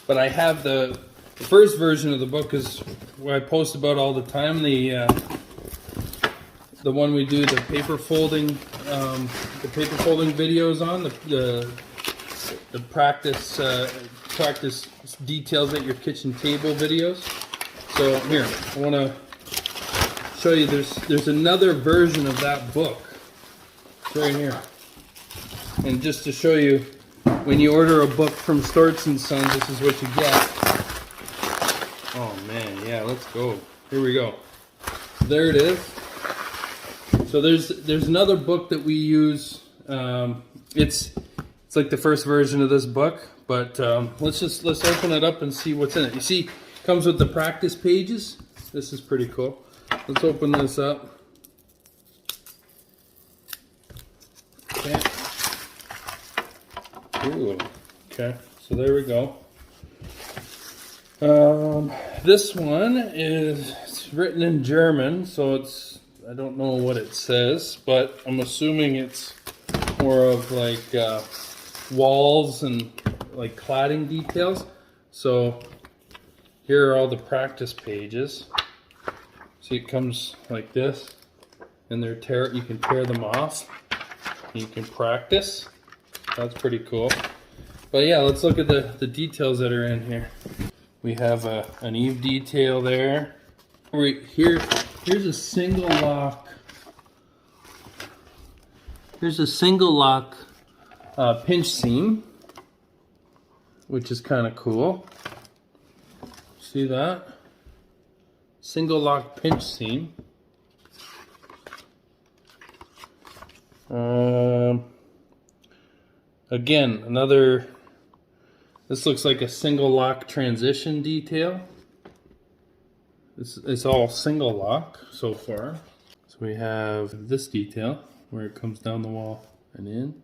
But I have the first version of the book is what I post about all the time. The one we do the paper folding videos on, the practice details at your kitchen table videos. So here, I want to show you. There's another version of that book. It's right here. And just to show you, when you order a book from Storts and Sons, this is what you get. Oh man, yeah, let's go. Here we go. There it is. So there's another book that we use. It's like the first version of this book, but let's open it up and see what's in it. You see, it comes with the practice pages. This is pretty cool. Let's open this up. Okay. Ooh. Okay. So there we go. This one it's written in German, so I don't know what it says, but I'm assuming it's more of like walls and like cladding details. So here are all the practice pages. See, it comes like this, and you can tear them off. You can practice. That's pretty cool. But yeah, let's look at the details that are in here. We have an eave detail there. Here's a single lock. Here's a single lock pinch seam, which is kind of cool. See that? Single lock pinch seam. Again, this looks like a single lock transition detail. It's all single lock so far. So we have this detail where it comes down the wall and in,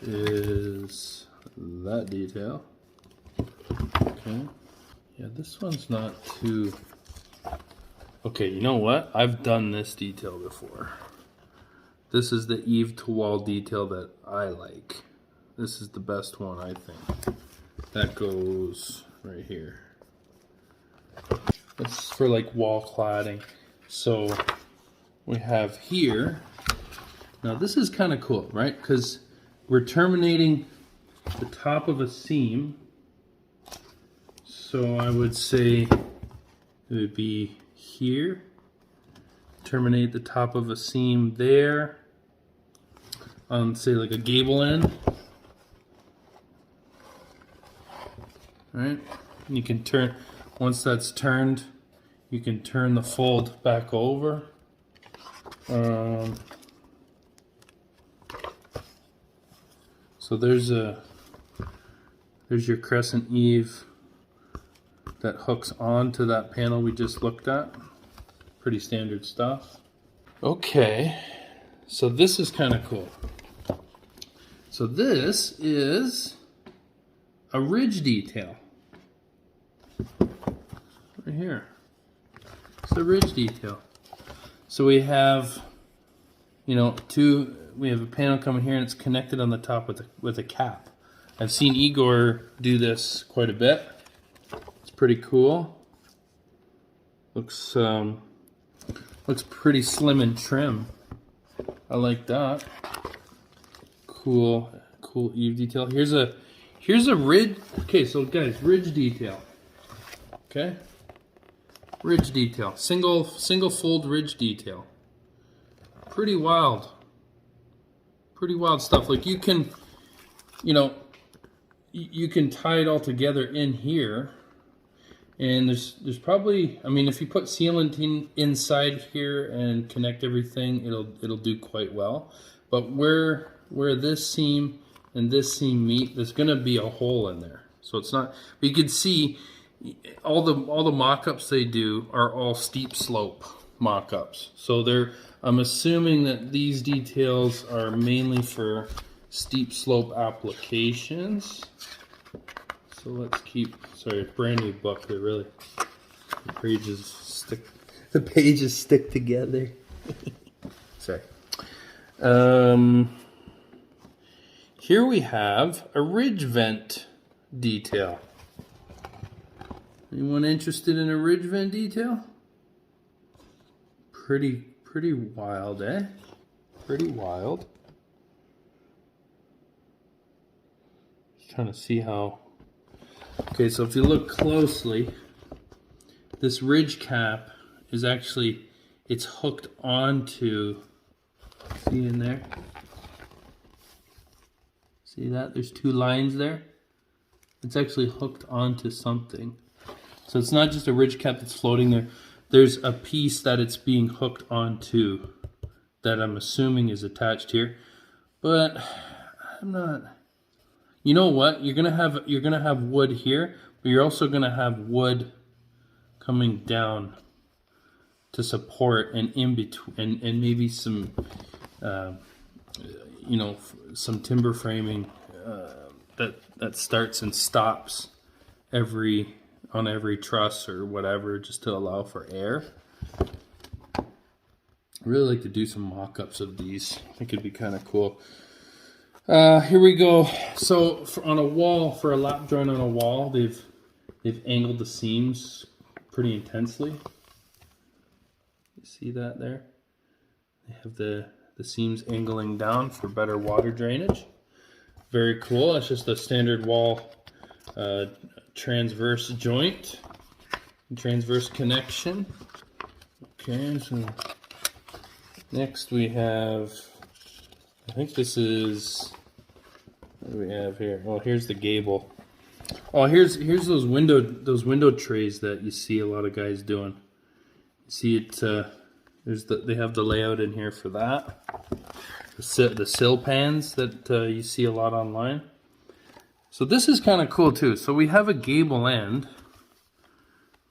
which is that detail. Okay. Yeah, this one's not too... Okay, you know what? I've done this detail before. This is the eave to wall detail that I like. This is the best one, I think. That goes right here. It's for like wall cladding. So we have here. Now this is kind of cool, right? Because we're terminating the top of a seam. So I would say it would be here. Terminate the top of a seam there. On say like a gable end. Right? And you can turn, once that's turned, you can turn the fold back over. So there's your crescent eave that hooks onto that panel we just looked at. Pretty standard stuff. Okay, so this is kind of cool. So this is a ridge detail. Right here. It's a ridge detail. So we have, we have a panel coming here and it's connected on the top with a cap. I've seen Igor do this quite a bit. It's pretty cool. Looks pretty slim and trim. I like that. Cool eave detail. Here's a ridge. Okay, so guys, ridge detail. Okay, ridge detail. Single fold ridge detail. Pretty wild. Pretty wild stuff. Like you can tie it all together in here. And there's probably, if you put sealant inside here and connect everything, it'll do quite well. But where this seam and this seam meet, there's going to be a hole in there. So it's not. But you can see all the mock-ups they do are all steep slope mock-ups. So I'm assuming that these details are mainly for steep slope applications. So let's keep, sorry, brand new book. They're really, the pages stick together. Sorry. Here we have a ridge vent detail. Anyone interested in a ridge vent detail? Pretty wild, eh? Pretty wild. Just trying to see how. Okay, so if you look closely, this ridge cap is actually, it's hooked onto, see in there? See that? There's two lines there. It's actually hooked onto something. So it's not just a ridge cap that's floating there. There's a piece that it's being hooked onto that I'm assuming is attached here. But I'm not. You know what? You're gonna have wood here, but you're also gonna have wood coming down to support and in between, and maybe some you know, some timber framing that starts and stops on every truss or whatever, just to allow for air. I really like to do some mock-ups of these. I think it'd be kind of cool. Here we go. So on a wall, for a lap joint on a wall, they've angled the seams pretty intensely. You see that there? They have the seams angling down for better water drainage. Very cool. That's just a standard wall transverse joint, transverse connection. Okay, so next we have, I think this is, what do we have here? Oh, here's the gable. Oh, here's those window trays that you see a lot of guys doing. You see it, they have the layout in here for that. The sill pans that you see a lot online. So this is kind of cool too. So we have a gable end.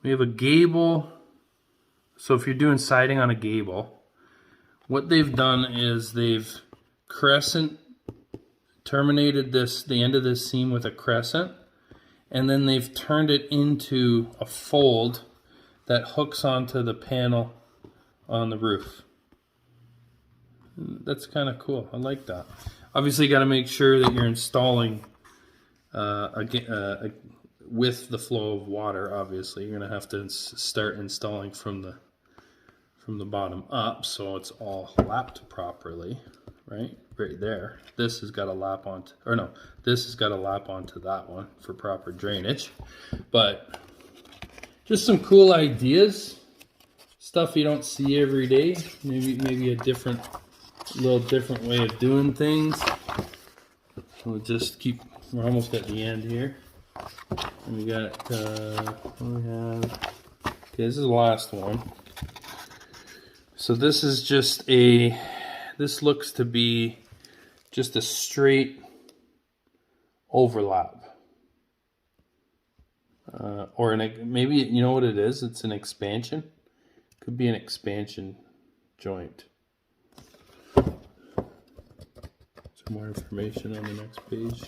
We have a gable. So if you're doing siding on a gable, what they've done is they've crescent terminated the end of this seam with a crescent, and then they've turned it into a fold that hooks onto the panel on the roof. That's kind of cool. I like that. Obviously, you got to make sure that you're installing with the flow of water. Obviously, you're gonna have to start installing from the bottom up, so it's all lapped properly, right there. This has got to lap onto, or no, this has got to lap onto that one for proper drainage. But just some cool ideas, stuff you don't see every day. Maybe a little different way of doing things. We'll just keep. We're almost at the end here. And we got, what do we have? Okay, this is the last one. So this is just this looks to be just a straight overlap. Or maybe, you know what it is? It's an expansion. Could be an expansion joint. Some more information on the next page.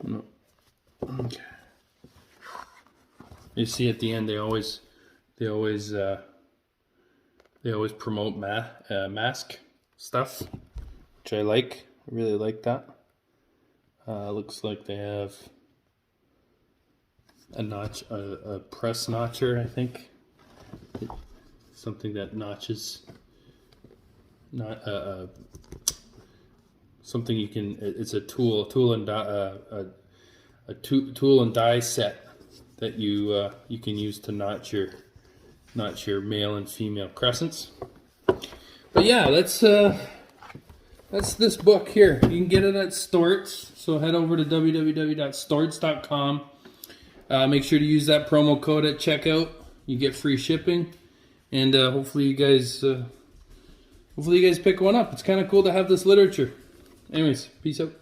No. Okay. You see at the end they always promote mask stuff, which I like. I really like that. Looks like they have a notch, a press notcher, I think. Something that notches, something you can. It's a tool and die set that you can use to notch your male and female crescents. But yeah, that's this book here. You can get it at Storts. So head over to www.storts.com. Make sure to use that promo code at checkout. You get free shipping, and hopefully you guys pick one up. It's kind of cool to have this literature. Anyways, peace out.